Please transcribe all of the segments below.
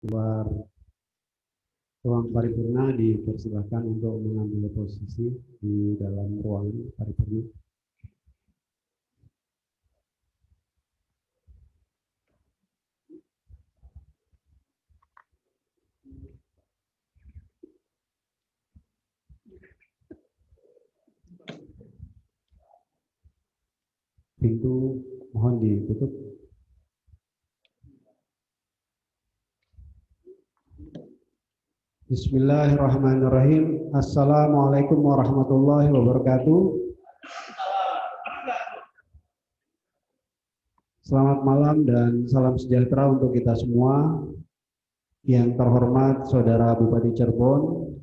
Luar ruang paripurna dipersilakan untuk mengambil posisi di dalam ruangan paripurna. Pintu mohon ditutup. Bismillahirrahmanirrahim. Assalamualaikum warahmatullahi wabarakatuh. Selamat malam dan salam sejahtera untuk kita semua. Yang terhormat Saudara Bupati Cirebon,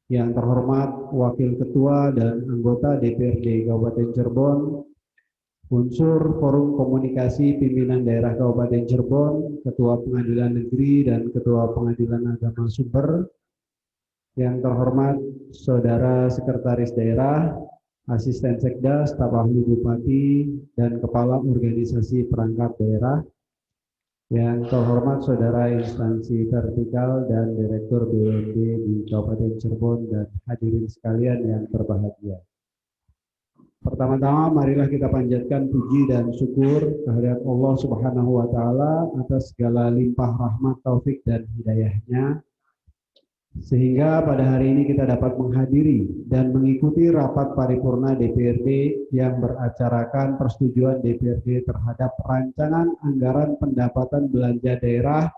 yang terhormat Wakil Ketua dan anggota DPRD Kabupaten Cirebon, unsur Forum Komunikasi Pimpinan Daerah Kabupaten Cirebon, Ketua Pengadilan Negeri dan Ketua Pengadilan Agama Sumber, yang terhormat Saudara Sekretaris Daerah, Asisten Sekda, Staf Ahli Bupati, dan Kepala Organisasi Perangkat Daerah, yang terhormat Saudara Instansi Vertikal dan Direktur BUMD di Kabupaten Cirebon dan hadirin sekalian yang berbahagia. Pertama-tama marilah kita panjatkan puji dan syukur kehadirat Allah Subhanahu wa taala atas segala limpah rahmat, taufik dan hidayahnya, sehingga pada hari ini kita dapat menghadiri dan mengikuti rapat paripurna DPRD yang beracarakan persetujuan DPRD terhadap rancangan anggaran pendapatan belanja daerah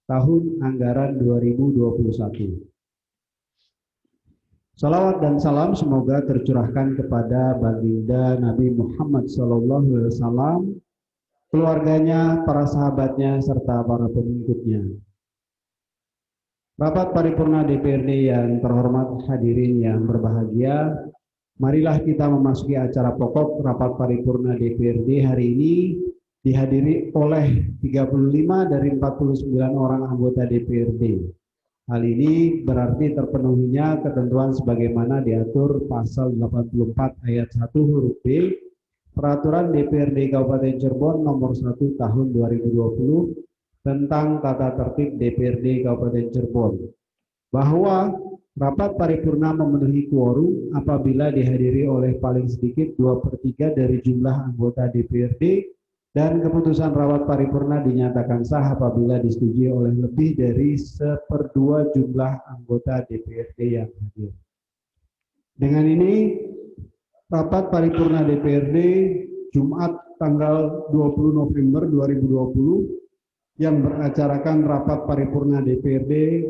tahun anggaran 2021. Salawat dan salam semoga tercurahkan kepada baginda Nabi Muhammad SAW, keluarganya, para sahabatnya, serta para pengikutnya. Rapat paripurna DPRD yang terhormat, hadirin yang berbahagia, marilah kita memasuki acara pokok rapat paripurna DPRD hari ini dihadiri oleh 35 dari 49 orang anggota DPRD. Hal ini berarti terpenuhinya ketentuan sebagaimana diatur pasal 84 ayat 1 huruf B Peraturan DPRD Kabupaten Cirebon nomor 1 tahun 2020 tentang tata tertib DPRD Kabupaten Cirebon, bahwa rapat paripurna memenuhi quorum apabila dihadiri oleh paling sedikit 2/3 dari jumlah anggota DPRD, dan keputusan rapat paripurna dinyatakan sah apabila disetujui oleh lebih dari 1/2 jumlah anggota DPRD yang hadir. Dengan ini, rapat paripurna DPRD Jumat tanggal 20 November 2020 yang beracarakan rapat paripurna DPRD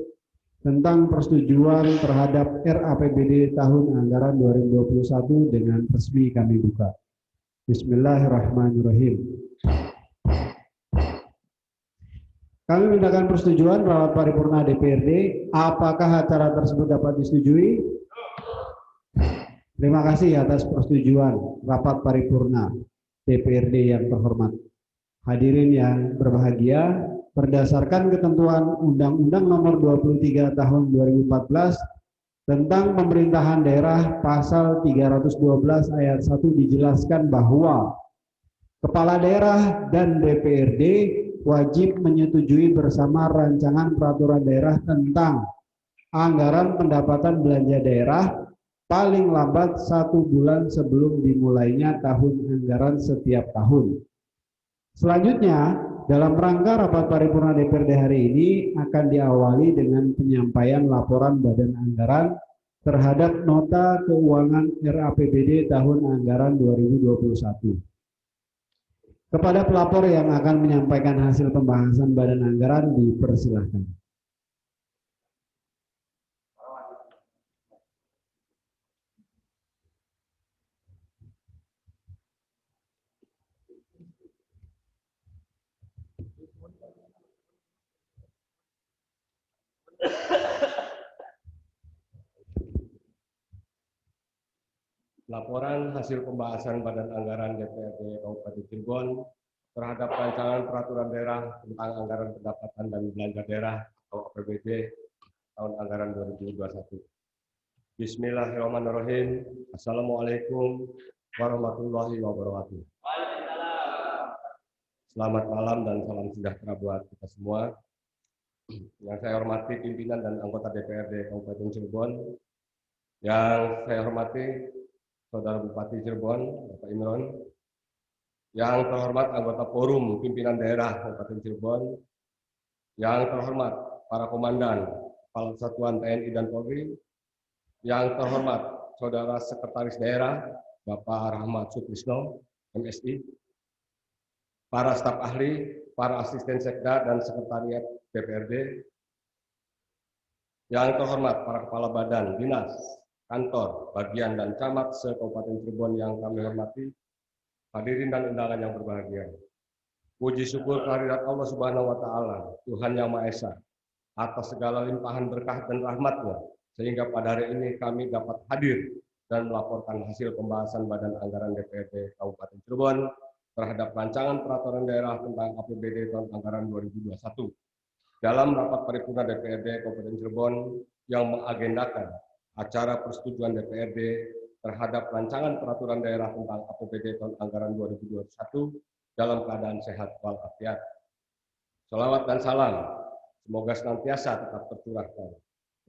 tentang persetujuan terhadap RAPBD tahun anggaran 2021 dengan resmi kami buka. Bismillahirrahmanirrahim. Kami mintakan persetujuan rapat paripurna DPRD. Apakah acara tersebut dapat disetujui? Terima kasih atas persetujuan rapat paripurna DPRD yang terhormat. Hadirin yang berbahagia, berdasarkan ketentuan Undang-Undang Nomor 23 Tahun 2014 tentang Pemerintahan Daerah pasal 312 ayat 1 dijelaskan bahwa Kepala Daerah dan DPRD wajib menyetujui bersama rancangan peraturan daerah tentang anggaran pendapatan belanja daerah paling lambat 1 bulan sebelum dimulainya tahun anggaran setiap tahun. Selanjutnya, dalam rangka rapat paripurna DPRD hari ini akan diawali dengan penyampaian laporan Badan Anggaran terhadap nota keuangan RAPBD tahun anggaran 2021. Kepada pelapor yang akan menyampaikan hasil pembahasan Badan Anggaran dipersilahkan. Laporan hasil pembahasan Badan Anggaran DPRD Kabupaten Cirebon terhadap rancangan peraturan daerah tentang anggaran pendapatan dan belanja daerah atau APBD tahun anggaran 2021. Bismillahirrahmanirrahim. Assalamualaikum warahmatullahi wabarakatuh. Selamat malam dan salam sejahtera buat kita semua. Yang saya hormati pimpinan dan anggota DPRD Kabupaten Cirebon, yang saya hormati Saudara Bupati Cirebon, Bapak Imron, yang terhormat anggota Forum Pimpinan Daerah Kabupaten Cirebon, yang terhormat para komandan, kepala satuan TNI dan Polri, yang terhormat Saudara Sekretaris Daerah, Bapak Rahmat Sutrisno, MSI, para staf ahli, para asisten sekda dan sekretariat DPRD, yang terhormat para kepala badan, dinas, kantor, bagian, dan camat se-Kabupaten Cirebon yang kami hormati, hadirin dan undangan yang berbahagia. Puji syukur kehadirat Allah Subhanahu wa Ta'ala, Tuhan Yang Maha Esa, atas segala limpahan berkah dan rahmat-Nya, sehingga pada hari ini kami dapat hadir dan melaporkan hasil pembahasan Badan Anggaran DPRD Kabupaten Cirebon terhadap rancangan peraturan daerah tentang APBD tahun anggaran 2021 dalam rapat paripurna DPRD Kabupaten Cirebon yang mengagendakan acara persetujuan DPRD terhadap rancangan peraturan daerah tentang APBD tahun anggaran 2021 dalam keadaan sehat walafiat. Salawat dan salam semoga senantiasa tetap tercurahkan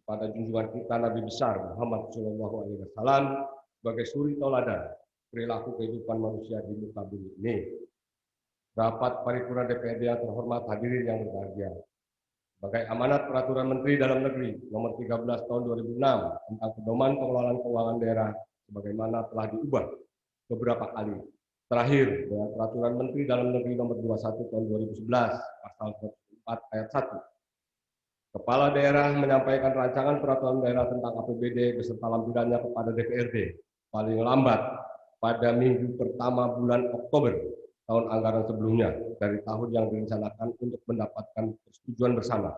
kepada junjungan kita Nabi besar Muhammad SAW sebagai suri tauladan perilaku kehidupan manusia di muka bumi ini. Rapat paripurna DPRD yang terhormat, hadirin yang berbahagia. Sebagai amanat Peraturan Menteri Dalam Negeri Nomor 13 Tahun 2006 tentang pedoman pengelolaan keuangan daerah sebagaimana telah diubah beberapa kali. Terakhir dengan Peraturan Menteri Dalam Negeri Nomor 21 Tahun 2011 Pasal 4 Ayat 1. Kepala daerah menyampaikan rancangan peraturan daerah tentang APBD beserta lampirannya kepada DPRD paling lambat pada minggu pertama bulan Oktober tahun anggaran sebelumnya dari tahun yang direncanakan untuk mendapatkan persetujuan bersama.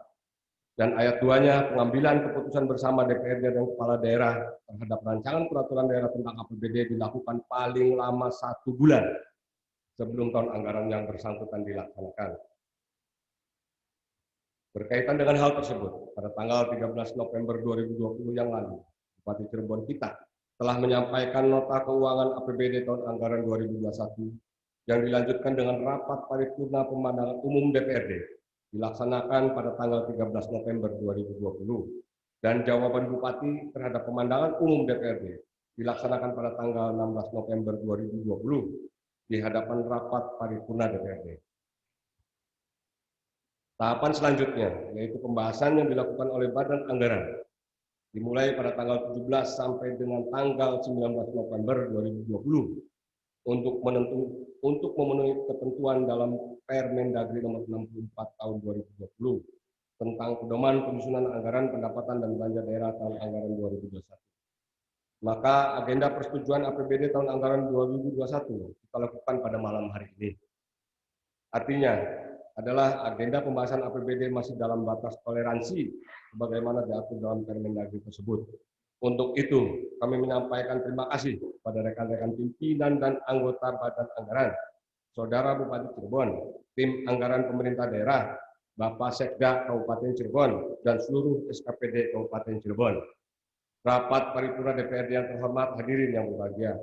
Dan ayat 2-nya, pengambilan keputusan bersama DPRD dan kepala daerah terhadap rancangan peraturan daerah tentang APBD dilakukan paling lama 1 bulan sebelum tahun anggaran yang bersangkutan dilaksanakan. Berkaitan dengan hal tersebut, pada tanggal 13 November 2020 yang lalu, Bupati Cirebon kita telah menyampaikan nota keuangan APBD tahun anggaran 2021 yang dilanjutkan dengan rapat paripurna pemandangan umum DPRD dilaksanakan pada tanggal 13 November 2020 dan jawaban Bupati terhadap pemandangan umum DPRD dilaksanakan pada tanggal 16 November 2020 di hadapan rapat paripurna DPRD. Tahapan selanjutnya yaitu pembahasan yang dilakukan oleh Badan Anggaran dimulai pada tanggal 17 sampai dengan tanggal 19 November 2020 untuk memenuhi ketentuan dalam Permendagri Nomor 64 Tahun 2020 tentang pedoman penyusunan anggaran pendapatan dan belanja daerah tahun anggaran 2021. Maka agenda persetujuan APBD tahun anggaran 2021 kita lakukan pada malam hari ini. Artinya adalah agenda pembahasan APBD masih dalam batas toleransi sebagaimana diatur dalam Permendagri tersebut. Untuk itu, kami menyampaikan terima kasih pada rekan-rekan pimpinan dan anggota Badan Anggaran, Saudara Bupati Cirebon, tim anggaran pemerintah daerah, Bapak Sekda Kabupaten Cirebon, dan seluruh SKPD Kabupaten Cirebon. Rapat paripurna DPRD yang terhormat, hadirin yang berbahagia.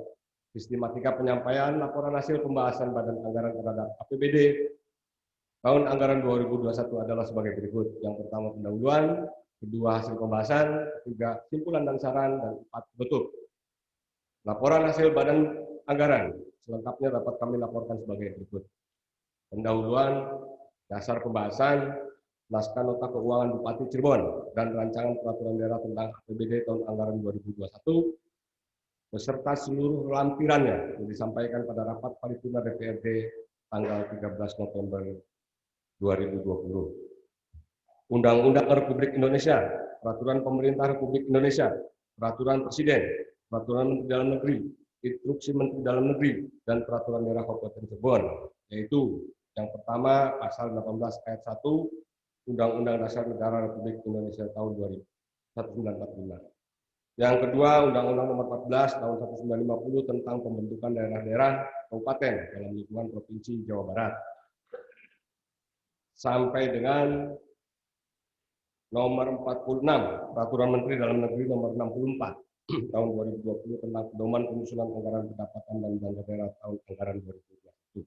Sistematika penyampaian laporan hasil pembahasan Badan Anggaran terhadap APBD tahun anggaran 2021 adalah sebagai berikut. Yang pertama pendahuluan, kedua hasil pembahasan, ketiga simpulan dan saran, dan empat penutup. Laporan hasil Badan Anggaran selengkapnya dapat kami laporkan sebagai berikut. Pendahuluan, dasar pembahasan, naskah nota keuangan Bupati Cirebon dan rancangan peraturan daerah tentang APBD tahun anggaran 2021 beserta seluruh lampirannya yang disampaikan pada rapat paripurna DPRD tanggal 13 November 2020. Undang-Undang Republik Indonesia, Peraturan Pemerintah Republik Indonesia, Peraturan Presiden, Peraturan Menteri Dalam Negeri, Instruksi Menteri Dalam Negeri, dan Peraturan Daerah Kabupaten Cirebon, yaitu yang pertama Pasal 18 Ayat 1 Undang-Undang Dasar Negara Republik Indonesia tahun 1945. Yang kedua Undang-Undang Nomor 14 tahun 1950 tentang pembentukan daerah-daerah kabupaten dalam lingkungan Provinsi Jawa Barat. Sampai dengan Nomor 46, Peraturan Menteri Dalam Negeri Nomor 64 tahun 2020 tentang pedoman penyusunan anggaran pendapatan dan belanja daerah tahun anggaran 2021.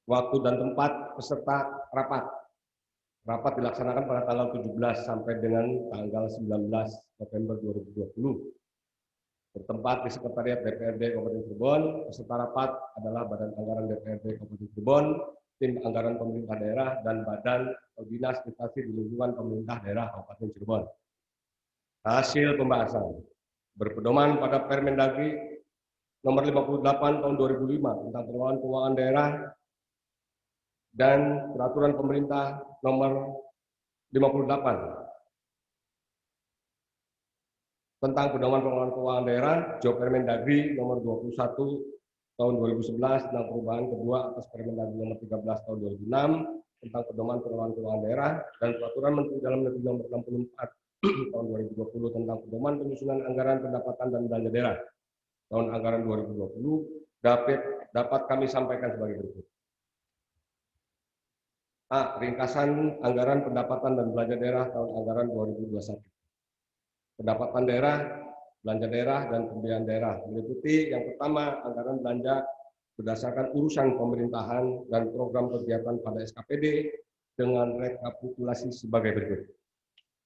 Waktu dan tempat peserta rapat. Rapat dilaksanakan pada tanggal 17 sampai dengan tanggal 19 November 2020. Bertempat di Sekretariat DPRD Kabupaten Cirebon. Peserta rapat adalah Badan Anggaran DPRD Kabupaten Cirebon, Tim Anggaran Pemerintah Daerah, dan Badan atau Dinas Instansi di lingkungan Pemerintah Daerah Kabupaten Cirebon. Hasil pembahasan berpedoman pada Permendagri nomor 58 tahun 2005 tentang pengelolaan keuangan daerah dan peraturan pemerintah nomor 58 tentang pedoman pengelolaan keuangan daerah, Job Permendagri nomor 21 tahun 2011 tentang perubahan kedua atas Permendagri nomor 13 tahun 2006 tentang pedoman pengelolaan keuangan daerah, dan peraturan Menteri Dalam Negeri nomor 64 tahun 2020 tentang pedoman penyusunan anggaran pendapatan dan belanja daerah tahun anggaran 2020 dapat kami sampaikan sebagai berikut. A. Ringkasan anggaran pendapatan dan belanja daerah tahun anggaran 2021. Pendapatan daerah, belanja daerah, dan pembiayaan daerah meliputi yang pertama, anggaran belanja berdasarkan urusan pemerintahan dan program kegiatan pada SKPD dengan rekapitulasi sebagai berikut.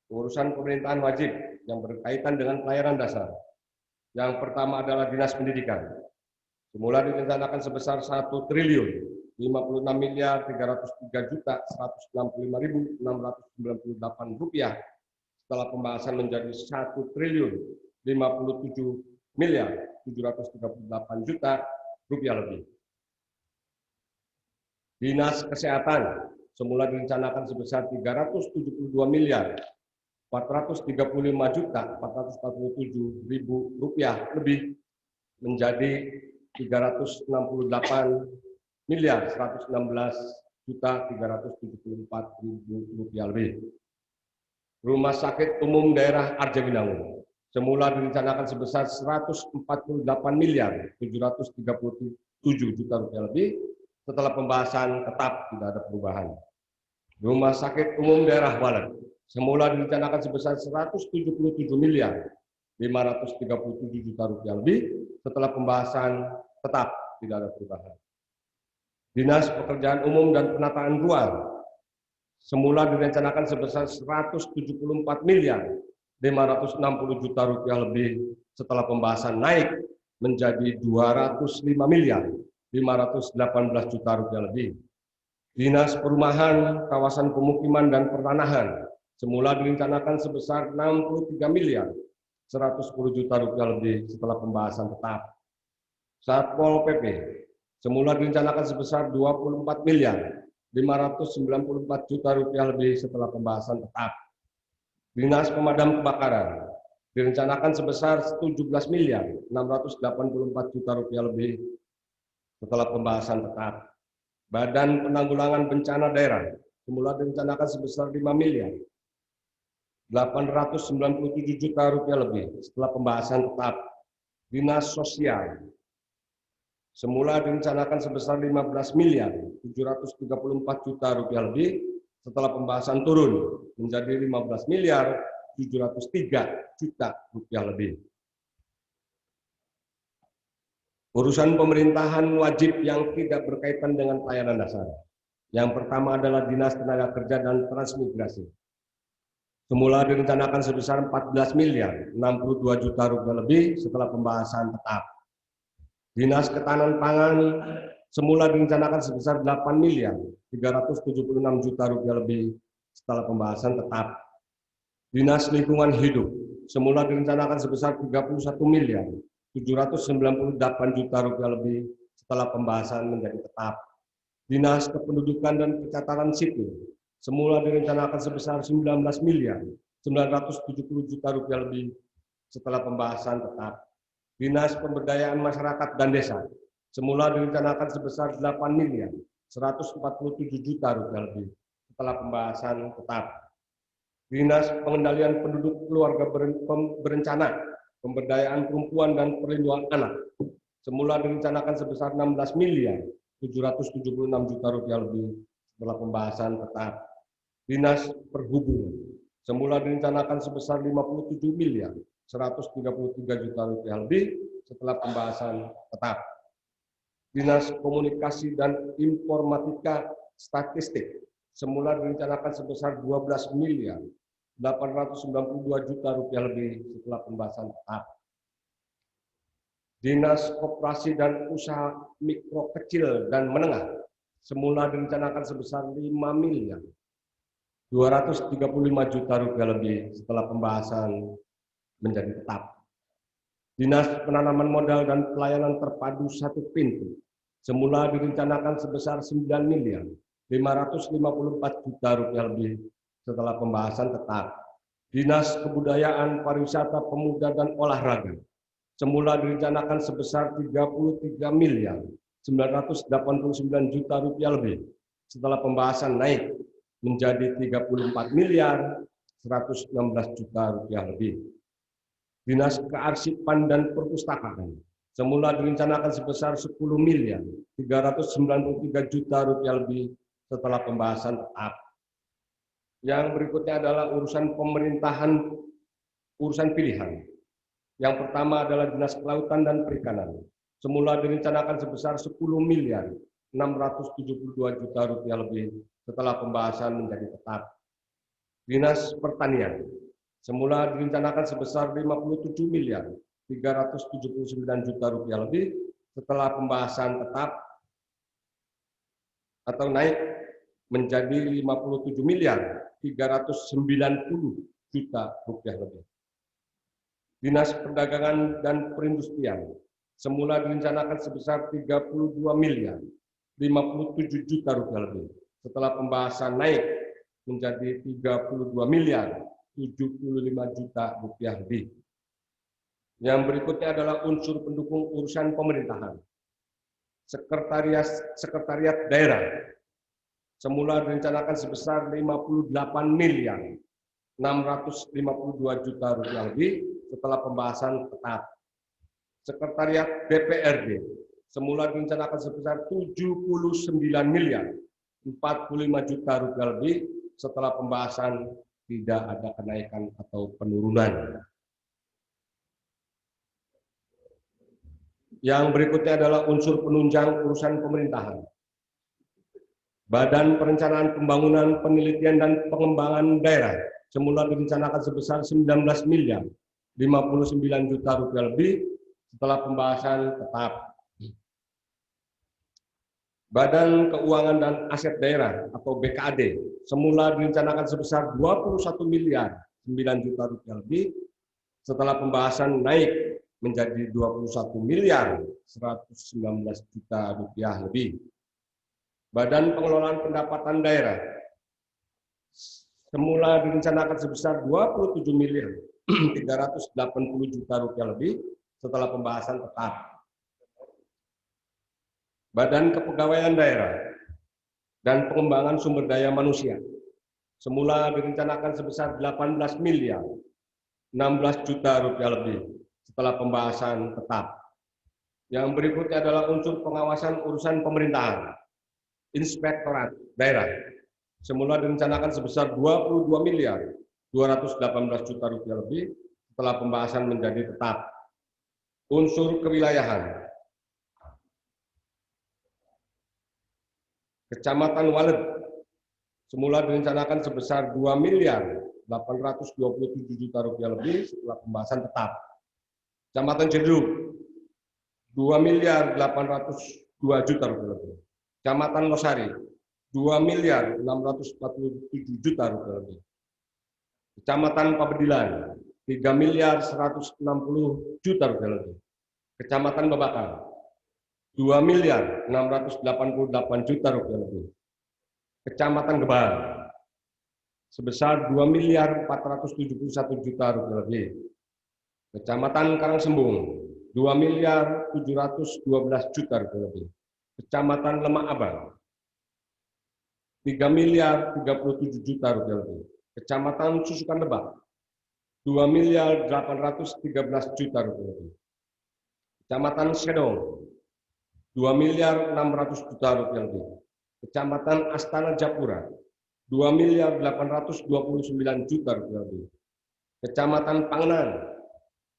Urusan pemerintahan wajib yang berkaitan dengan pelayanan dasar. Yang pertama adalah Dinas Pendidikan. Semula direncanakan sebesar 1.503.163.165.698 rupiah. Setelah pembahasan menjadi 1.057.738.000.000 rupiah lebih. Dinas Kesehatan semula direncanakan sebesar 372.435.447.000 rupiah lebih menjadi 360.116.374.000 rupiah lebih. Rumah Sakit Umum Daerah Arjawinangun semula direncanakan sebesar 148.737.000.000 rupiah lebih. Setelah pembahasan tetap tidak ada perubahan. Rumah Sakit Umum Daerah Walet semula direncanakan sebesar 177.537.000.000 rupiah lebih. Setelah pembahasan tetap tidak ada perubahan. Dinas Pekerjaan Umum dan Penataan Ruang semula direncanakan sebesar 174.560.000.000 rupiah lebih. Setelah pembahasan naik menjadi 205.518.000.000 rupiah lebih. Dinas Perumahan, Kawasan Pemukiman dan Pertanahan semula direncanakan sebesar 63.110.000.000 rupiah lebih. Setelah pembahasan tetap. Satpol PP semula direncanakan sebesar 24.594.000.000 rupiah lebih. Setelah pembahasan tetap. Dinas Pemadam Kebakaran direncanakan sebesar 17.684.000.000 rupiah lebih. Setelah pembahasan tetap. Badan Penanggulangan Bencana Daerah semula direncanakan sebesar 5.897.000.000 rupiah lebih. Setelah pembahasan tetap. Dinas Sosial semula direncanakan sebesar 15.734.000.000 rupiah lebih. Setelah pembahasan turun menjadi 15.703.000.000 rupiah lebih. Urusan pemerintahan wajib yang tidak berkaitan dengan pelayanan dasar. Yang pertama adalah Dinas Tenaga Kerja dan Transmigrasi. Semula direncanakan sebesar 14.062.000.000 rupiah lebih. Setelah pembahasan tetap. Dinas Ketahanan Pangan semula direncanakan sebesar 8.376.000.000 rupiah lebih. Setelah pembahasan tetap. Dinas Lingkungan Hidup semula direncanakan sebesar 31.798.000.000 rupiah lebih. Setelah pembahasan menjadi tetap. Dinas Kependudukan dan Pencatatan Sipil semula direncanakan sebesar 19.970.000.000 rupiah lebih. Setelah pembahasan tetap. Dinas Pemberdayaan Masyarakat dan Desa semula direncanakan sebesar 8.147.000.000 rupiah lebih. Setelah pembahasan tetap. Dinas Pengendalian Penduduk Keluarga Berencana, Pemberdayaan Perempuan dan Perlindungan Anak semula direncanakan sebesar 16.776.000.000 rupiah lebih. Setelah pembahasan tetap. Dinas Perhubungan semula direncanakan sebesar 57.133.000.000 rupiah lebih. Setelah pembahasan tetap. Dinas Komunikasi dan Informatika Statistik semula direncanakan sebesar 12 miliar 892 juta rupiah lebih setelah pembahasan tahap. Dinas Koperasi dan Usaha Mikro Kecil dan Menengah semula direncanakan sebesar 5 miliar 235 juta rupiah lebih setelah pembahasan menjadi tetap. Dinas Penanaman Modal dan Pelayanan Terpadu Satu Pintu semula direncanakan sebesar 9 miliar 554 juta rupiah lebih setelah pembahasan tetap. Dinas Kebudayaan, Pariwisata, Pemuda dan Olahraga semula direncanakan sebesar 33 miliar 989 juta rupiah lebih setelah pembahasan naik menjadi 34 miliar 116 juta rupiah lebih. Dinas Kearsipan dan Perpustakaan semula direncanakan sebesar 10 miliar 393 juta rupiah lebih setelah pembahasan tetap. Yang berikutnya adalah urusan pemerintahan, urusan pilihan. Yang pertama adalah Dinas Kelautan dan Perikanan. Semula direncanakan sebesar 10 miliar 672 juta rupiah lebih setelah pembahasan menjadi tetap. Dinas Pertanian semula direncanakan sebesar 57 miliar 379 juta rupiah lebih setelah pembahasan tetap atau naik menjadi 57 miliar 390 juta rupiah lebih. Dinas Perdagangan dan Perindustrian semula direncanakan sebesar 32 miliar 57 juta rupiah lebih setelah pembahasan naik menjadi 32 miliar 75 juta rupiah lebih. Yang berikutnya adalah unsur pendukung urusan pemerintahan. Sekretariat daerah semula direncanakan sebesar 58 miliar 652 juta rupiah lebih setelah pembahasan tetap. Sekretariat DPRD semula direncanakan sebesar 79 miliar 45 juta rupiah lebih setelah pembahasan tidak ada kenaikan atau penurunan. Yang berikutnya adalah unsur penunjang urusan pemerintahan. Badan Perencanaan Pembangunan, Penelitian dan Pengembangan Daerah semula direncanakan sebesar 19 miliar 59 juta rupiah lebih setelah pembahasan tetap. Badan Keuangan dan Aset Daerah atau BKAD semula direncanakan sebesar 21 miliar 9 juta rupiah lebih setelah pembahasan naik menjadi 21 miliar 119 juta rupiah lebih. Badan Pengelolaan Pendapatan Daerah semula direncanakan sebesar 27 miliar 380 juta rupiah lebih setelah pembahasan tetap. Badan Kepegawaian Daerah dan Pengembangan Sumber Daya Manusia semula direncanakan sebesar 18 miliar 16 juta rupiah lebih setelah pembahasan tetap. Yang berikutnya adalah unsur pengawasan urusan pemerintahan. Inspektorat Daerah semula direncanakan sebesar 22 miliar 218 juta rupiah lebih setelah pembahasan menjadi tetap. Unsur kewilayahan. Kecamatan Walet semula direncanakan sebesar 2 miliar 827 juta rupiah lebih setelah pembahasan tetap. Kecamatan Jeduk 2 miliar 802 juta rupiah lebih. Kecamatan Losari 2 miliar 647 juta rupiah lebih. Kecamatan Pabedilan 3 miliar 160 juta rupiah lebih. Kecamatan Babakan 2 miliar 688 juta rupiah lebih. Kecamatan Gebang sebesar 2 miliar 471 juta rupiah lebih. Kecamatan Karangsembung 2 miliar 712 juta rupiah lebih. Kecamatan Lemak Abang 3 miliar 37 juta rupiah lebih. Kecamatan Susukan Lebak 2 miliar 813 juta rupiah lebih. Kecamatan Sedong 2 miliar 600 juta rupiah lebih. Kecamatan Astana Japura 2 miliar 829 juta rupiah lebih. Kecamatan Pangenan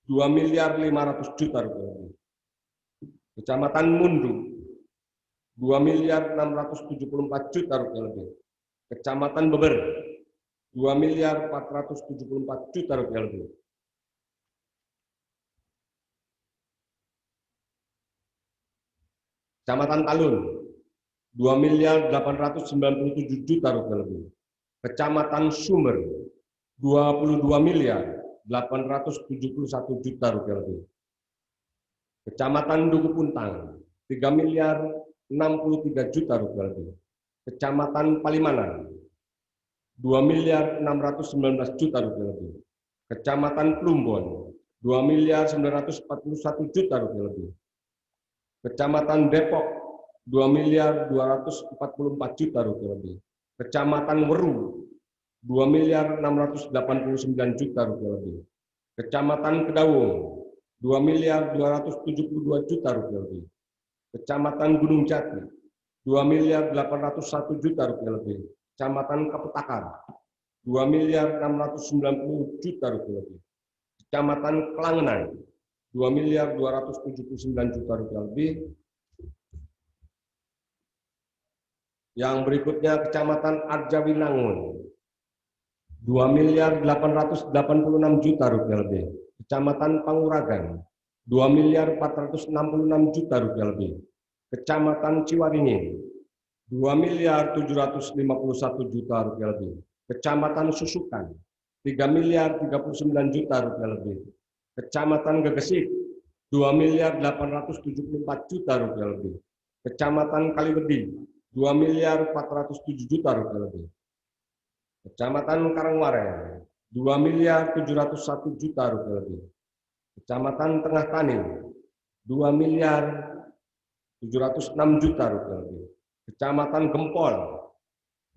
2 miliar 500 juta rupiah lebih. Kecamatan Mundu 2.674.000.000 rupiah lebih. Kecamatan Beber, 2.474.000.000 rupiah lebih. Kecamatan Talun, 2.897.000.000 rupiah lebih. Kecamatan Sumber, 22.871.000.000 rupiah lebih. Kecamatan Duku Puntang, 3.063.000.000 rupiah lebih. Kecamatan Palimanan, 2.619.000.000 rupiah lebih. Kecamatan Plumbon, 2.941.000.000 rupiah lebih. Kecamatan Depok, 2.244.000.000 rupiah lebih. Kecamatan Weru, 2.689.000.000 rupiah lebih. Kecamatan Kedawung, 2.272.000.000 rupiah lebih. Kecamatan Gunung Jati, 2.801.000.000 rupiah lebih. Kecamatan Kapetakar, 2.690.000.000 rupiah lebih. Kecamatan Kelangenan, 2.279.000.000 rupiah lebih. Yang berikutnya Kecamatan Arjawinangun, 2.886.000.000 rupiah lebih. Kecamatan Panguragan, 2.466.000.000 rupiah lebih. Kecamatan Ciwaringin, 2.751.000.000 rupiah lebih. Kecamatan Susukan, 3.039.000.000 rupiah lebih. Kecamatan Gegesik, 2.874.000.000 rupiah lebih. Kecamatan Kaliwedi, 2.407.000.000 rupiah lebih. Kecamatan Karangwareng, 2.701.000.000 rupiah lebih. Kecamatan Tengah Tani, 2.706.000.000 rupiah lebih. Kecamatan Gempol,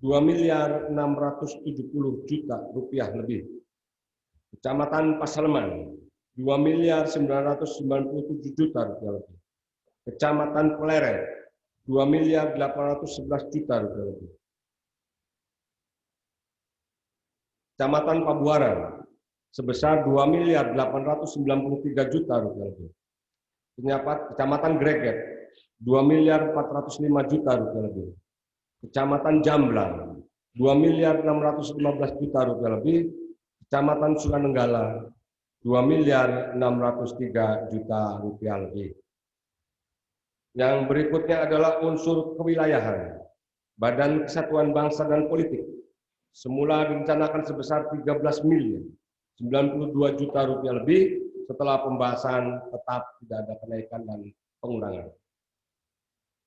2.670.000.000 rupiah lebih. Kecamatan Pasaleman, 2.997.000.000 rupiah lebih. Kecamatan Pleret, 2.811.000.000 rupiah lebih. Kecamatan Pabuaran, sebesar 2.893.000.000 rupiah lebih. Kecamatan Greget, 2.405.000.000 rupiah lebih. Kecamatan Jamblang, 2.615.000.000 rupiah lebih. Kecamatan Sukanenggala, 2.603.000.000 rupiah lebih. Yang berikutnya adalah unsur kewilayahan. Badan Kesatuan Bangsa dan Politik semula direncanakan sebesar 13.092.000.000 rupiah lebih. Setelah pembahasan tetap tidak ada kenaikan dan pengurangan.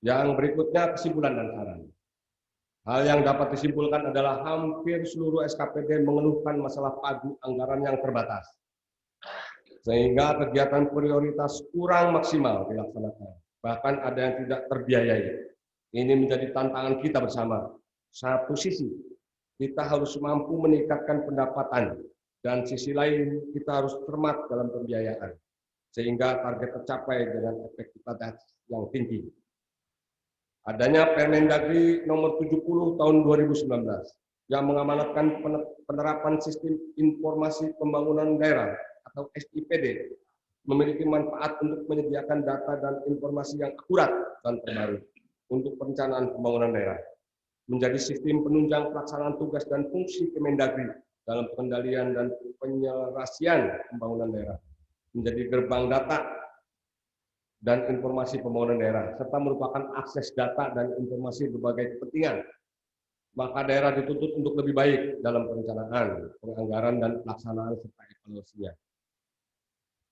Yang berikutnya kesimpulan dan saran. Hal yang dapat disimpulkan adalah hampir seluruh SKPD mengeluhkan masalah pagu anggaran yang terbatas, sehingga kegiatan prioritas kurang maksimal dilaksanakan. Bahkan ada yang tidak terbiayai. Ini menjadi tantangan kita bersama. Satu sisi, kita harus mampu meningkatkan pendapatan, dan sisi lain kita harus cermat dalam pembiayaan, sehingga target tercapai dengan efektivitas yang tinggi. Adanya Permendagri nomor 70 tahun 2019 yang mengamanatkan penerapan sistem informasi pembangunan daerah atau SIPD memiliki manfaat untuk menyediakan data dan informasi yang akurat dan terbaru untuk perencanaan pembangunan daerah, menjadi sistem penunjang pelaksanaan tugas dan fungsi Kemendagri dalam pengendalian dan penyelesaian pembangunan daerah, menjadi gerbang data dan informasi pembangunan daerah, serta merupakan akses data dan informasi berbagai kepentingan. Maka daerah dituntut untuk lebih baik dalam perencanaan, penganggaran, dan pelaksanaan serta evaluasinya.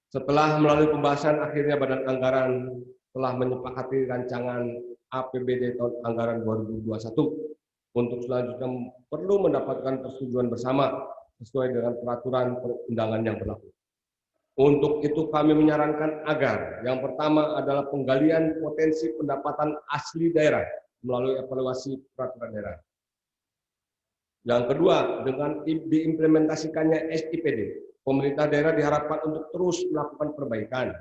Setelah melalui pembahasan, akhirnya Badan Anggaran telah menyepakati rancangan APBD tahun anggaran 2021. Untuk selanjutnya perlu mendapatkan persetujuan bersama sesuai dengan peraturan perundangan yang berlaku. Untuk itu kami menyarankan agar yang pertama adalah penggalian potensi pendapatan asli daerah melalui evaluasi peraturan daerah. Yang kedua, dengan diimplementasikannya SIPD, pemerintah daerah diharapkan untuk terus melakukan perbaikan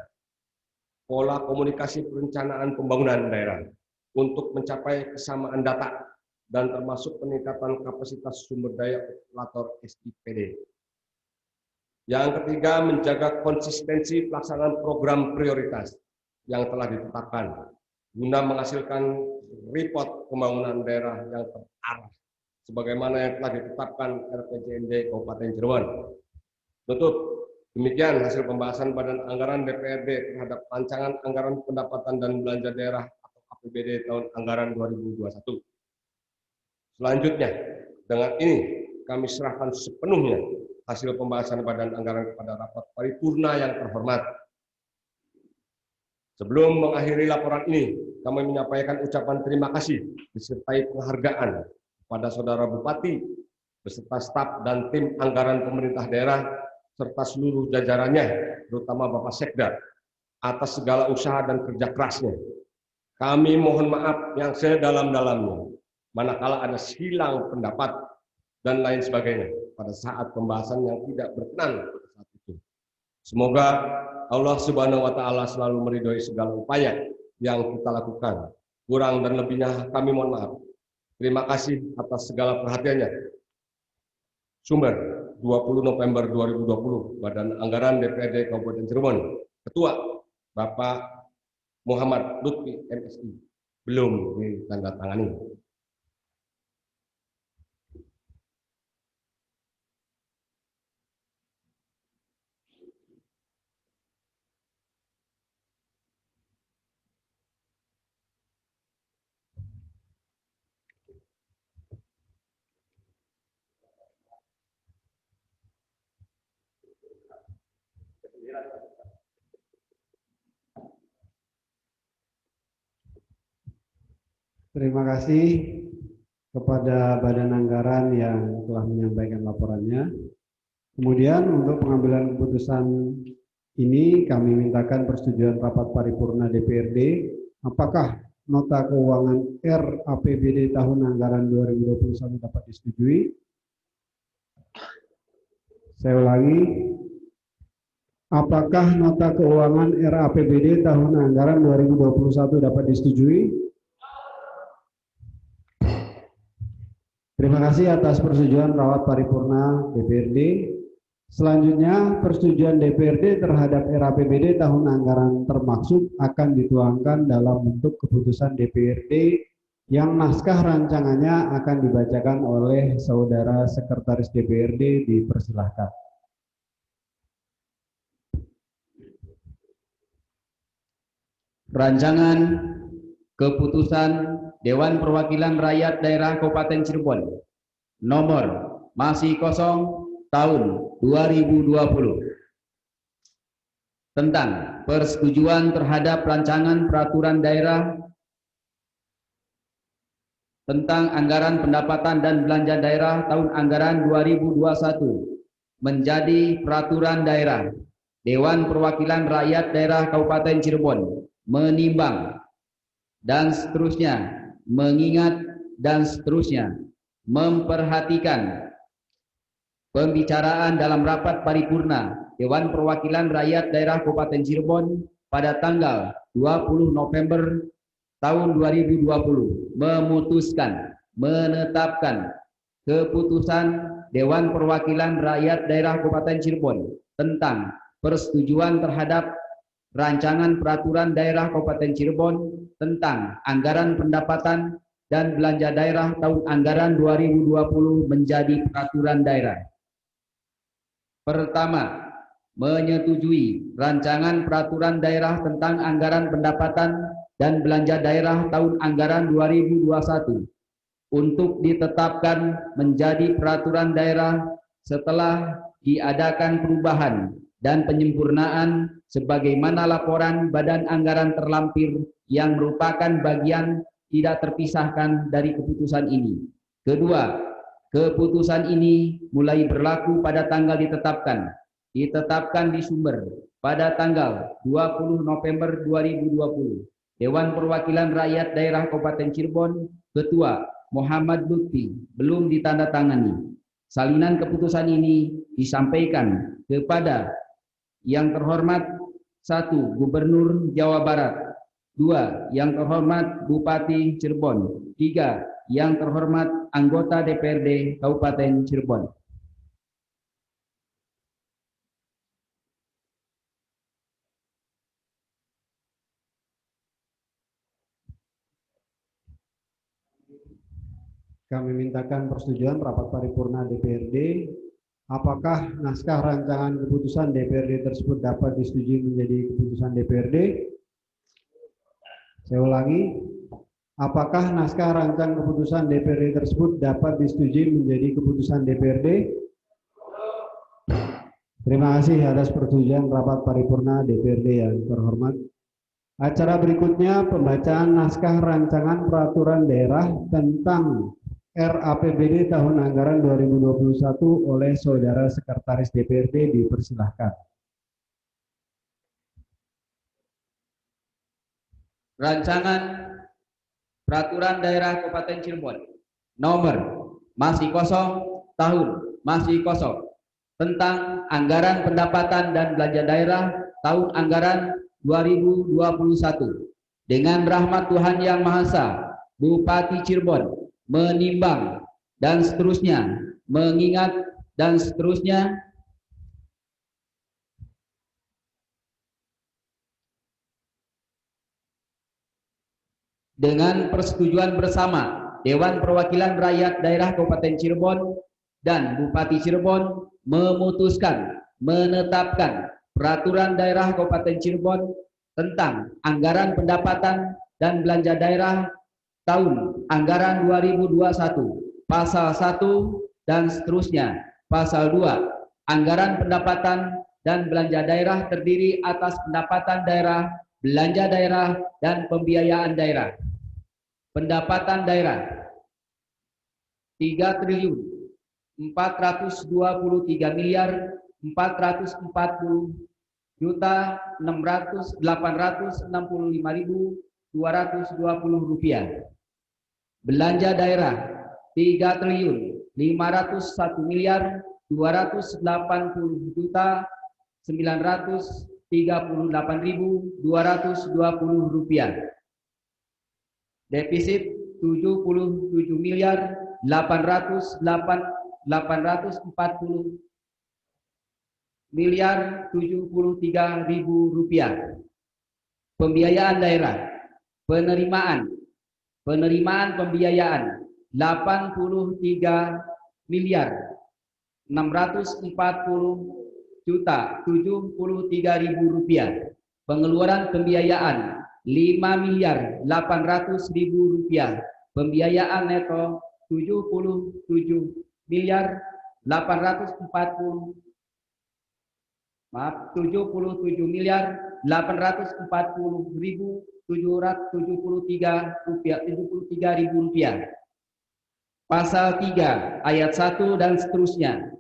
pola komunikasi perencanaan pembangunan daerah untuk mencapai kesamaan data dan termasuk peningkatan kapasitas sumber daya operator SIPD. Yang ketiga, menjaga konsistensi pelaksanaan program prioritas yang telah ditetapkan guna menghasilkan report pembangunan daerah yang terarah sebagaimana yang telah ditetapkan RPJMD Kabupaten Cirebon. Tutup. Demikian hasil pembahasan Badan Anggaran DPRD terhadap rancangan anggaran pendapatan dan belanja daerah atau APBD tahun anggaran 2021. Selanjutnya, dengan ini kami serahkan sepenuhnya hasil pembahasan Badan Anggaran kepada rapat paripurna yang terhormat. Sebelum mengakhiri laporan ini, kami menyampaikan ucapan terima kasih disertai penghargaan kepada Saudara Bupati beserta staf dan tim anggaran pemerintah daerah serta seluruh jajarannya, terutama Bapak Sekda, atas segala usaha dan kerja kerasnya. Kami mohon maaf yang sedalam-dalamnya, manakala ada silang pendapat dan lain sebagainya pada saat pembahasan yang tidak berkenan pada saat itu. Semoga Allah Subhanahu wa Ta'ala selalu meridhoi segala upaya yang kita lakukan. Kurang dan lebihnya kami mohon maaf. Terima kasih atas segala perhatiannya. Sumber 20 November 2020, Badan Anggaran DPRD Kabupaten Cirebon. Ketua Bapak Muhammad Lutfi MSI. Belum ditandatangani. Terima kasih kepada Badan Anggaran yang telah menyampaikan laporannya. Kemudian untuk pengambilan keputusan ini kami mintakan persetujuan rapat paripurna DPRD. Apakah nota keuangan RAPBD tahun anggaran 2021 dapat disetujui? Saya ulangi. Apakah nota keuangan RAPBD tahun anggaran 2021 dapat disetujui? Terima kasih atas persetujuan rapat paripurna DPRD. Selanjutnya, persetujuan DPRD terhadap RAPBD tahun anggaran termaksud akan dituangkan dalam bentuk keputusan DPRD yang naskah rancangannya akan dibacakan oleh Saudara Sekretaris DPRD. Dipersilahkan. Rancangan Keputusan Dewan Perwakilan Rakyat Daerah Kabupaten Cirebon nomor masih kosong tahun 2020 tentang persetujuan terhadap rancangan peraturan daerah tentang anggaran pendapatan dan belanja daerah tahun anggaran 2021 menjadi peraturan daerah. Dewan Perwakilan Rakyat Daerah Kabupaten Cirebon menimbang dan seterusnya, mengingat dan seterusnya, memperhatikan pembicaraan dalam rapat paripurna Dewan Perwakilan Rakyat Daerah Kabupaten Cirebon pada tanggal 20 November tahun 2020 memutuskan menetapkan keputusan Dewan Perwakilan Rakyat Daerah Kabupaten Cirebon tentang persetujuan terhadap rancangan peraturan daerah Kabupaten Cirebon tentang anggaran pendapatan dan belanja daerah tahun anggaran 2020 menjadi peraturan daerah. Pertama, menyetujui rancangan peraturan daerah tentang anggaran pendapatan dan belanja daerah tahun anggaran 2021 untuk ditetapkan menjadi peraturan daerah setelah diadakan perubahan dan penyempurnaan sebagaimana laporan Badan Anggaran terlampir yang merupakan bagian tidak terpisahkan dari keputusan ini. Kedua, keputusan ini mulai berlaku pada tanggal ditetapkan di sumber pada tanggal 20 November 2020. Dewan Perwakilan Rakyat Daerah Kabupaten Cirebon, Ketua Muhammad Lutfi, belum ditandatangani. Salinan keputusan ini disampaikan kepada yang terhormat 1. Gubernur Jawa Barat, 2. Yang terhormat Bupati Cirebon, 3. Yang terhormat anggota DPRD Kabupaten Cirebon. Kami mintakan persetujuan rapat paripurna DPRD. Apakah naskah rancangan keputusan DPRD tersebut dapat disetujui menjadi keputusan DPRD? Saya ulangi, apakah naskah rancangan keputusan DPRD tersebut dapat disetujui menjadi keputusan DPRD? Terima kasih atas persetujuan rapat paripurna DPRD yang terhormat. Acara berikutnya pembacaan naskah rancangan peraturan daerah tentang RAPBD tahun anggaran 2021 oleh Saudara Sekretaris DPRD, dipersilahkan. Rancangan Peraturan Daerah Kabupaten Cirebon nomor masih kosong tahun masih kosong tentang anggaran pendapatan dan belanja daerah tahun anggaran 2021 dengan rahmat Tuhan Yang Maha Esa, Bupati Cirebon menimbang dan seterusnya, mengingat dan seterusnya, dengan persetujuan bersama Dewan Perwakilan Rakyat Daerah Kabupaten Cirebon dan Bupati Cirebon memutuskan menetapkan Peraturan Daerah Kabupaten Cirebon tentang anggaran pendapatan dan belanja daerah tahun anggaran 2021, pasal 1 dan seterusnya. Pasal 2, anggaran pendapatan dan belanja daerah terdiri atas pendapatan daerah, belanja daerah, dan pembiayaan daerah. Pendapatan daerah 3.423.865.220 rupiah. Belanja daerah 3.501.938.220 rupiah. Defisit 77.840.073.000 rupiah. Pembiayaan daerah, penerimaan pembiayaan 83.640.073.000 rupiah. Pengeluaran pembiayaan 5.800.000 rupiah. Pembiayaan neto 77.840.773.000 rupiah. Pasal 3 ayat 1 dan seterusnya.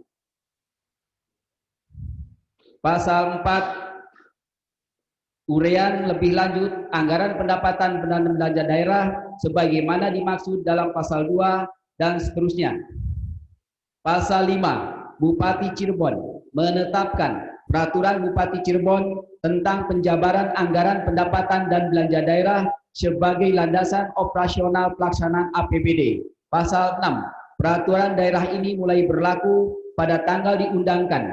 Pasal 4 uraian lebih lanjut anggaran pendapatan dan belanja daerah sebagaimana dimaksud dalam pasal 2 dan seterusnya. Pasal 5, Bupati Cirebon menetapkan Peraturan Bupati Cirebon tentang penjabaran anggaran pendapatan dan belanja daerah sebagai landasan operasional pelaksanaan APBD. Pasal 6, peraturan daerah ini mulai berlaku pada tanggal diundangkan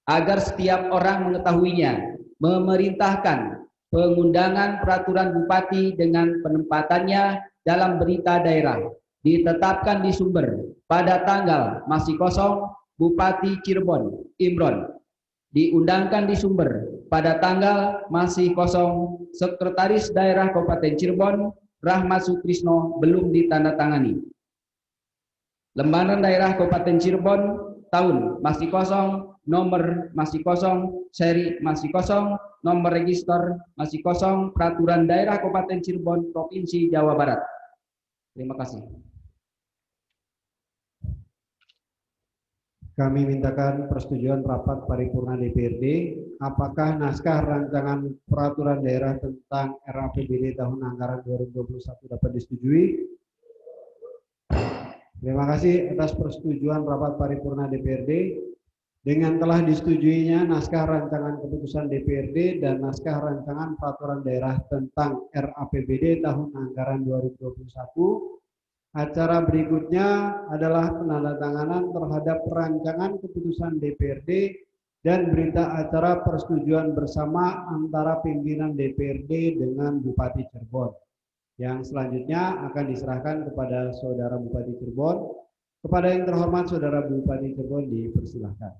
agar setiap orang mengetahuinya. Memerintahkan pengundangan peraturan bupati dengan penempatannya dalam berita daerah ditetapkan di sumber pada tanggal masih kosong Bupati Cirebon Imron, diundangkan di sumber pada tanggal masih kosong Sekretaris Daerah Kabupaten Cirebon Rahmat Sutrisno belum ditandatangani. Lembaran Daerah Kabupaten Cirebon tahun masih kosong, nomor masih kosong, seri masih kosong, nomor register masih kosong, Peraturan Daerah Kabupaten Cirebon Provinsi Jawa Barat. Terima kasih. Kami mintakan persetujuan rapat paripurna DPRD. Apakah naskah rancangan peraturan daerah tentang RAPBD tahun anggaran 2021 dapat disetujui? Terima kasih atas persetujuan rapat paripurna DPRD. Dengan telah disetujuinya naskah rancangan keputusan DPRD dan naskah rancangan peraturan daerah tentang RAPBD tahun anggaran 2021, acara berikutnya adalah penandatanganan terhadap rancangan keputusan DPRD dan berita acara persetujuan bersama antara pimpinan DPRD dengan Bupati Cirebon. Yang selanjutnya akan diserahkan kepada Saudara Bupati Cirebon. Kepada yang terhormat Saudara Bupati Cirebon dipersilahkan.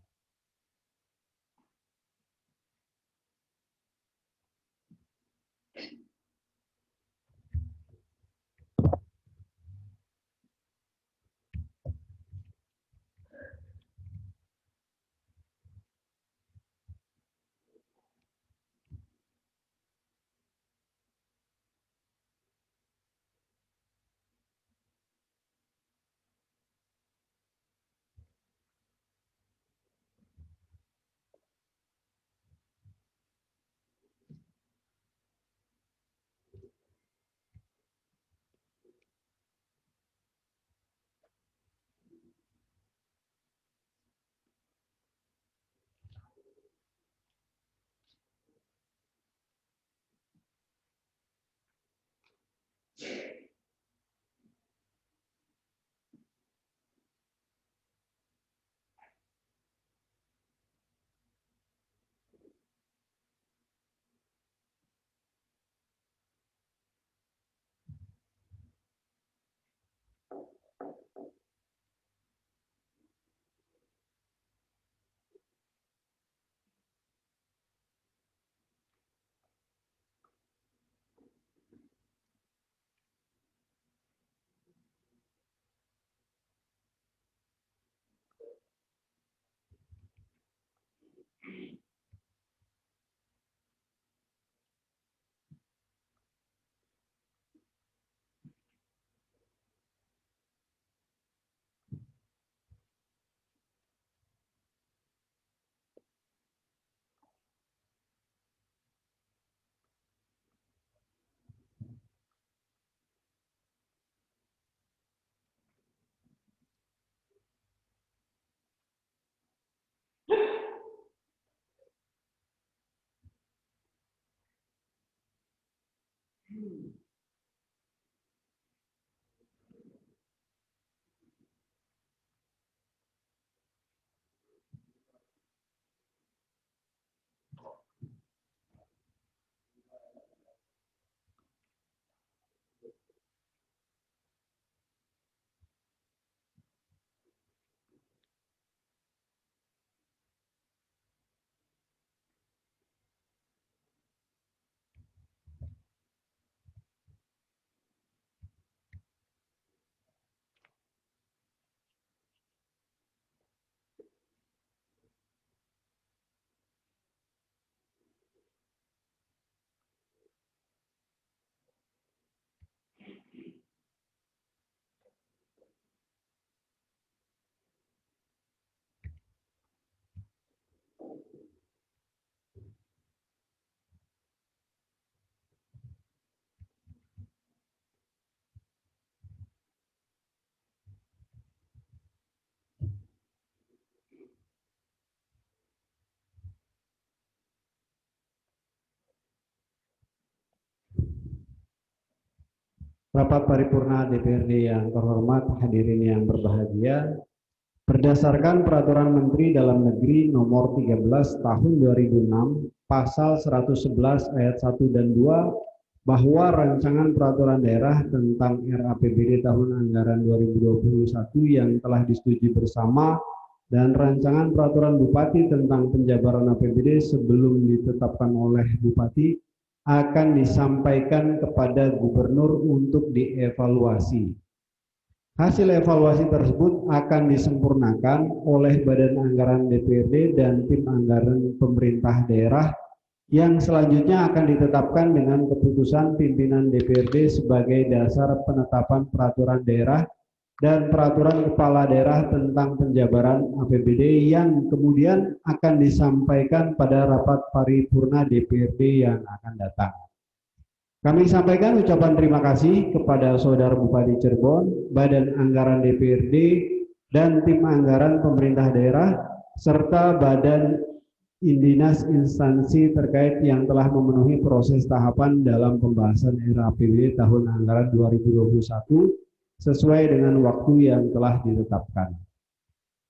Rapat paripurna DPRD yang terhormat, hadirin yang berbahagia, berdasarkan Peraturan Menteri Dalam Negeri Nomor 13 Tahun 2006, Pasal 111 Ayat 1 dan 2, bahwa Rancangan Peraturan Daerah tentang RAPBD Tahun Anggaran 2021 yang telah disetujui bersama dan Rancangan Peraturan Bupati tentang penjabaran APBD sebelum ditetapkan oleh Bupati akan disampaikan kepada Gubernur untuk dievaluasi. Hasil evaluasi tersebut akan disempurnakan oleh Badan Anggaran DPRD dan Tim Anggaran Pemerintah Daerah yang selanjutnya akan ditetapkan dengan keputusan pimpinan DPRD sebagai dasar penetapan peraturan daerah dan peraturan kepala daerah tentang penjabaran APBD yang kemudian akan disampaikan pada rapat paripurna DPRD yang akan datang. Kami sampaikan ucapan terima kasih kepada Saudara Bupati Cirebon, Badan Anggaran DPRD, dan Tim Anggaran Pemerintah Daerah, serta Badan Dinas instansi terkait yang telah memenuhi proses tahapan dalam pembahasan RAPBD tahun anggaran 2021 sesuai dengan waktu yang telah ditetapkan.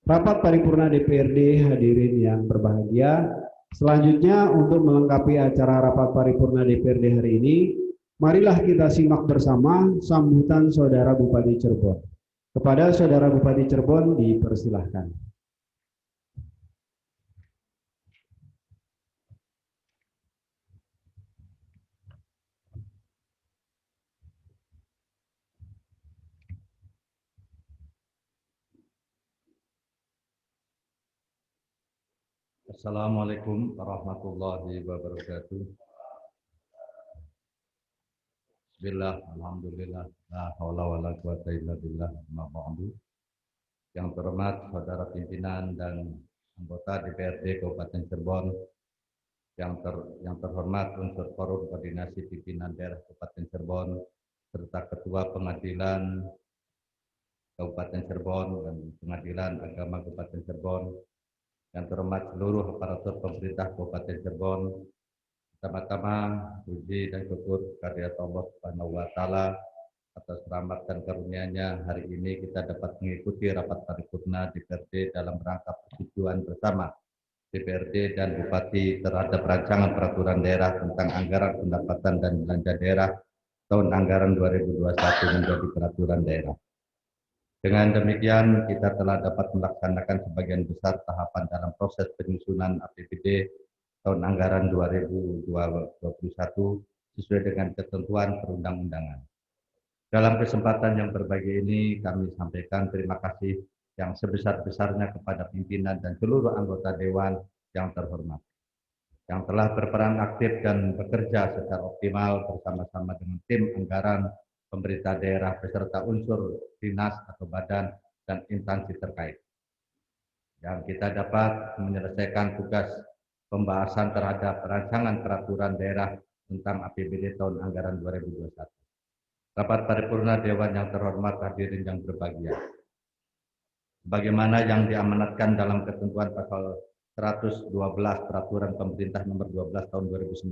Rapat paripurna DPRD hadirin yang berbahagia, selanjutnya untuk melengkapi acara rapat paripurna DPRD hari ini, Marilah kita simak bersama sambutan Saudara Bupati Cirebon. Kepada Saudara Bupati Cirebon dipersilahkan. Assalamualaikum warahmatullahi wabarakatuh. Bismillah, alhamdulillah, la haula wala quwata illa billah, ma ba'du. Yang terhormat saudara pimpinan dan anggota DPRD Kabupaten Cirebon, yang terhormat unsur forum koordinasi pimpinan daerah Kabupaten Cirebon, serta ketua pengadilan Kabupaten Cirebon dan pengadilan agama Kabupaten Cirebon, yang terhormat seluruh aparatur pemerintah Kabupaten Cirebon. Pertama-tama puji dan syukur kehadirat Allah Subhanahu wa taala atas rahmat dan karunia-Nya hari ini kita dapat mengikuti rapat paripurna DPRD dalam rangka persetujuan bersama DPRD dan Bupati terhadap rancangan peraturan daerah tentang anggaran pendapatan dan belanja daerah tahun anggaran 2021 menjadi peraturan daerah. Dengan demikian, kita telah dapat melaksanakan sebagian besar tahapan dalam proses penyusunan APBD tahun anggaran 2021 sesuai dengan ketentuan perundang-undangan. Dalam kesempatan yang berbahagia ini, kami sampaikan terima kasih yang sebesar-besarnya kepada pimpinan dan seluruh anggota Dewan yang terhormat, yang telah berperan aktif dan bekerja secara optimal bersama-sama dengan tim anggaran pemerintah daerah beserta unsur dinas atau badan dan instansi terkait. Yang kita dapat menyelesaikan tugas pembahasan terhadap rancangan peraturan daerah tentang APBD tahun anggaran 2021. Rapat paripurna Dewan yang terhormat, hadirin yang berbahagia. Sebagaimana yang diamanatkan dalam ketentuan pasal 112 Peraturan Pemerintah Nomor 12 Tahun 2019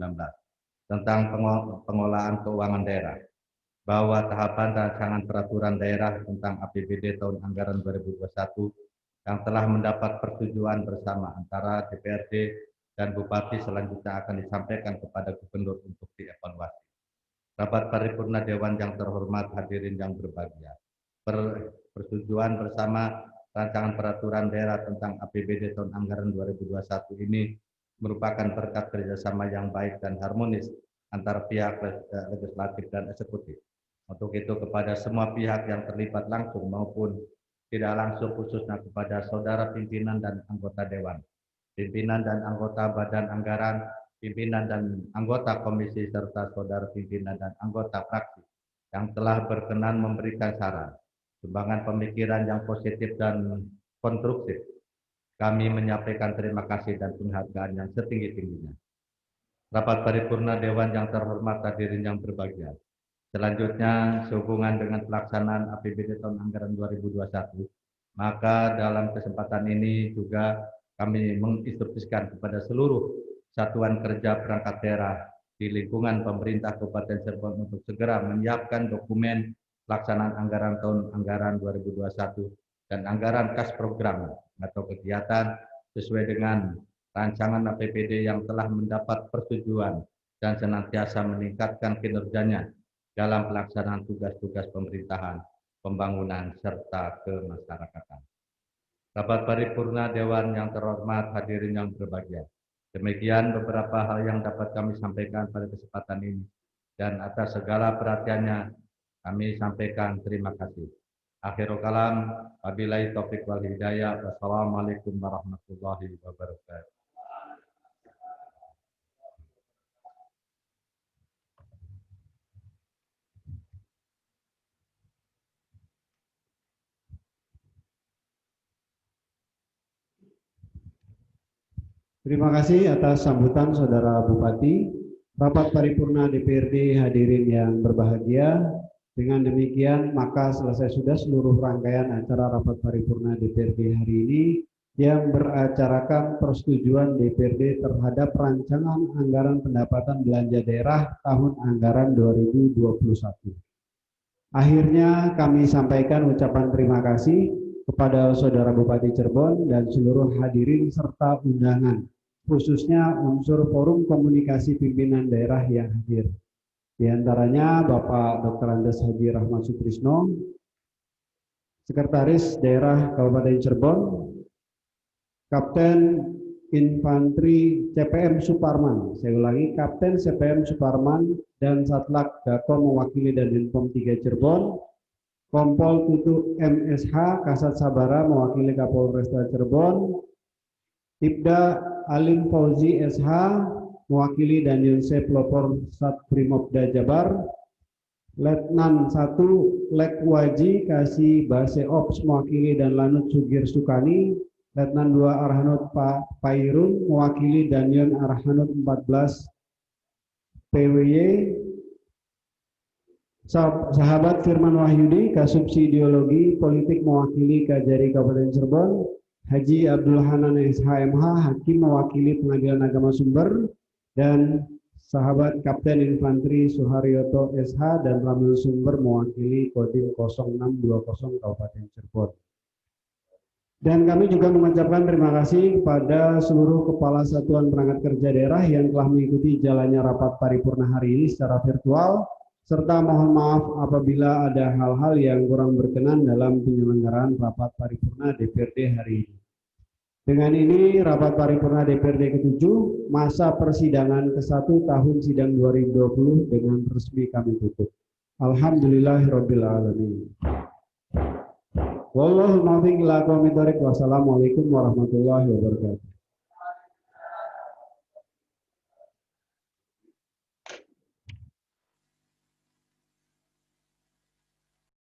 tentang pengolahan keuangan daerah, bahwa tahapan rancangan peraturan daerah tentang APBD tahun anggaran 2021 yang telah mendapat persetujuan bersama antara DPRD dan Bupati selanjutnya akan disampaikan kepada Gubernur untuk dievaluasi. Rapat paripurna Dewan yang terhormat, hadirin yang berbahagia. Persetujuan bersama rancangan peraturan daerah tentang APBD tahun anggaran 2021 ini merupakan berkat kerjasama yang baik dan harmonis antara pihak legislatif dan eksekutif. Untuk itu kepada semua pihak yang terlibat langsung maupun tidak langsung, khususnya kepada saudara pimpinan dan anggota Dewan, pimpinan dan anggota Badan Anggaran, pimpinan dan anggota komisi, serta saudara pimpinan dan anggota fraksi yang telah berkenan memberikan saran, sumbangan pemikiran yang positif dan konstruktif. Kami menyampaikan terima kasih dan penghargaan yang setinggi-tingginya. Rapat paripurna Dewan yang terhormat, hadirin yang berbahagia. Selanjutnya, sehubungan dengan pelaksanaan APBD tahun anggaran 2021, maka dalam kesempatan ini juga kami menginstruksikan kepada seluruh satuan kerja perangkat daerah di lingkungan pemerintah Kabupaten Cirebon untuk segera menyiapkan dokumen pelaksanaan anggaran tahun anggaran 2021 dan anggaran kas program atau kegiatan sesuai dengan rancangan APBD yang telah mendapat persetujuan dan senantiasa meningkatkan kinerjanya dalam pelaksanaan tugas-tugas pemerintahan, pembangunan, serta kemasyarakatan. Rapat paripurna Dewan yang terhormat, hadirin yang berbahagia. Demikian beberapa hal yang dapat kami sampaikan pada kesempatan ini. Dan atas segala perhatiannya, kami sampaikan terima kasih. Akhirul kalam, wabillahi taufiq wal hidayah. Wassalamualaikum warahmatullahi wabarakatuh. Terima kasih atas sambutan Saudara Bupati. Rapat paripurna DPRD, hadirin yang berbahagia. Dengan demikian, maka selesai sudah seluruh rangkaian acara rapat paripurna DPRD hari ini yang beracarakan persetujuan DPRD terhadap rancangan anggaran pendapatan belanja daerah tahun anggaran 2021. Akhirnya kami sampaikan ucapan terima kasih kepada Saudara Bupati Cirebon dan seluruh hadirin serta undangan, khususnya unsur forum komunikasi pimpinan daerah yang hadir. Di antaranya Bapak Dr. Andes Haji Rahmat Sutrisno, Sekretaris Daerah Kabupaten Cirebon, Kapten Infanteri CPM Suparman, saya ulangi, Kapten CPM Suparman dan Satlak Gakom mewakili Dandim-Pom 3 Cirebon, Kompol Tutu MSH Kasat Sabara mewakili Kapolresta Cirebon, Ibda Alim Fauzi SH mewakili Danjunse Pelopor Satrimoda Jabar, Letnan 1 Lekwaji Kasih Base Ops mewakili dan Lanut Sugir Sukani, Letnan 2 Arhanut Pairun mewakili Danyon Arhanut 14 PWY, Sahabat Firman Wahyudi Kasubsi Ideologi Politik mewakili Kajari Kabupaten Cirebon, Haji Abdul Hanan SHMH Hakim mewakili Pengadilan Agama Sumber, dan sahabat Kapten Infanteri Suharyoto SH dan Ramil Sumber mewakili Kodim 0620 Kabupaten Cirebon. Dan kami juga mengucapkan terima kasih kepada seluruh Kepala Satuan Perangkat Kerja Daerah yang telah mengikuti jalannya rapat paripurna hari ini secara virtual, serta mohon maaf apabila ada hal-hal yang kurang berkenan dalam penyelenggaraan rapat paripurna DPRD hari ini. Dengan ini, rapat paripurna DPRD ke-7, masa persidangan ke-1 tahun sidang 2020 dengan resmi kami tutup. Alhamdulillahirabbil alamin. Wallahul muwaffiq ila aqwamit thoriq. Wassalamualaikum warahmatullahi wabarakatuh.